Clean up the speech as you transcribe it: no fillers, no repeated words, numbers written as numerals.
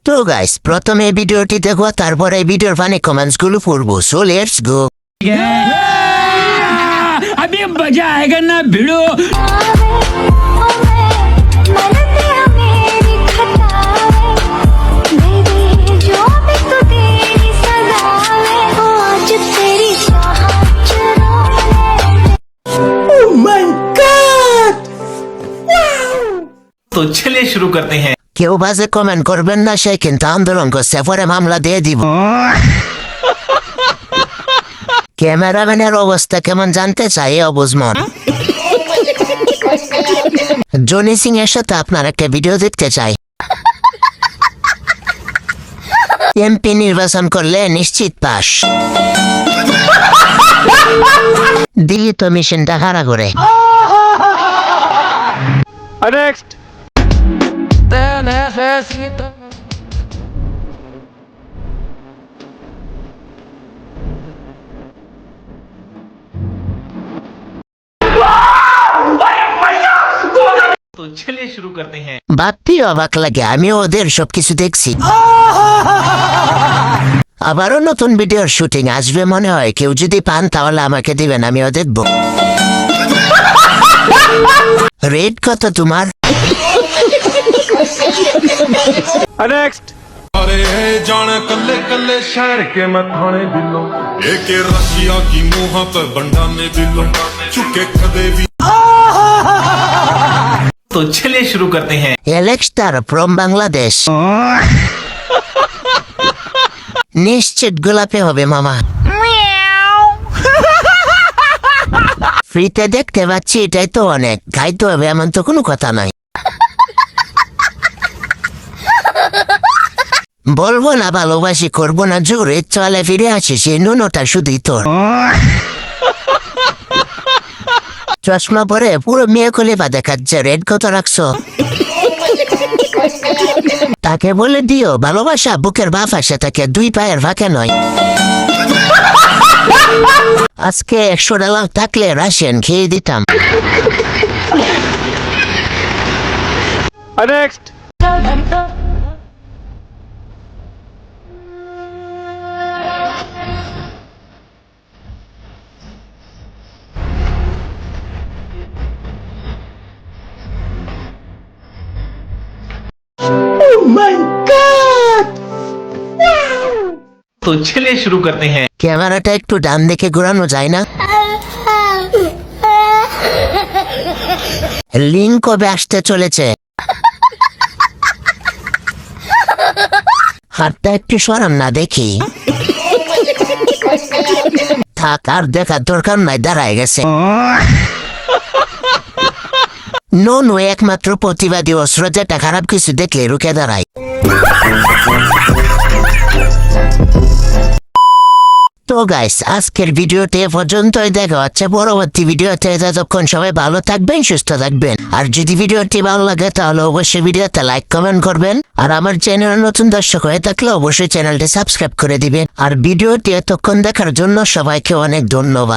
তো গাইস প্রথমে ভিডিওটি দেখো, তারপরে এই ভিডিওর ফানি কমেন্টস গুলো পড়বো। So let's go. अभी मजा आएगा ना भिड़ो। तो चलिए शुरू करते हैं। কেউ বাজে কমেন্ট করবেন না, সে কিন্তু আন্দোলন করছে, পরে মামলা দিয়ে দিব। ক্যামেরাম্যানের অবস্থা কেমন জানতে চাই অবুজমন। জনি সিং এর সাথে আপনার একটা ভিডিও দেখতে চাই। এমপি নির্বাচন করলে নিশ্চিত পাস। দিল্লি তো মিশনটা হারা করে। नेक्स्ट तो चलिए शुरू करते हैं। ভাবতে অবাক লাগে, আমি ওদের সবকিছু দেখছি। আবারও নতুন ভিডিওর শুটিং আসবে মনে হয়, কেউ যদি পান তাহলে আমাকে দিবেন, আমিও দেখব। রেট কত তোমার? नेक्स्ट अरे जान कल्ले कल्ले शहर के मैं थाने दिलों एक रशिया की मुंह पर बंडा ने दिलों चुके कदे भी। तो चलिए शुरू करते हैं। এলেক্সটার ফ্রম বাংলাদেশ। নিশ্চিত গোলাপে হবে মামা। ফ্রিতে দেখতে পাচ্ছি, এটাই তো অনেক। খাইতে হবে এমন তো কোনো কথা নাই। বলবো না ভালোবাসি, করবো না জোরে, চলে ফিরে আসিস, এই নুনোটা শুধুই তোর। চশমা পরে পুরো মেয়ে কলিপা দেখাচ্ছে, রেড কত রাখছো? তাকে বলে দিও ভালোবাসা বুকের বাঁ পাশে থাকে, দুই পায়ের ফাঁকে নয়। আজকে $100 থাকলে রাশিয়ান খেয়ে দিতাম। नेक्स्ट तो चलिए शुरू करते हैं। ক্যামেরাটা একটু ডান দিকে ঘোরানো যায় না? লিঙ্ক কবে আসতে চলেছে? হাতটা একটু সরান না দেখি। থাক, আর দেখার দরকার নাই, দাঁড়ায় গেছে। নো একমাত্র প্রতিবাদী অস্ত্র, যেটা খারাপ কিছু দেখলে রুখে দাঁড়ায়। তো গাইস আজকের ভিডিওতে এ পর্যন্তই, দেখা হচ্ছে পরবর্তী ভিডিওতে। ততক্ষণ সবাই ভালো থাকবেন, সুস্থ থাকবেন। আর যদি ভিডিওটি ভালো লাগে তাহলে অবশ্যই ভিডিওতে লাইক কমেন্ট করবেন। আর আমার চ্যানেলে নতুন দর্শক হয়ে থাকলে অবশ্যই চ্যানেলটি সাবস্ক্রাইব করে দিবেন। আর ভিডিওটি এতক্ষণ দেখার জন্য সবাইকে অনেক ধন্যবাদ।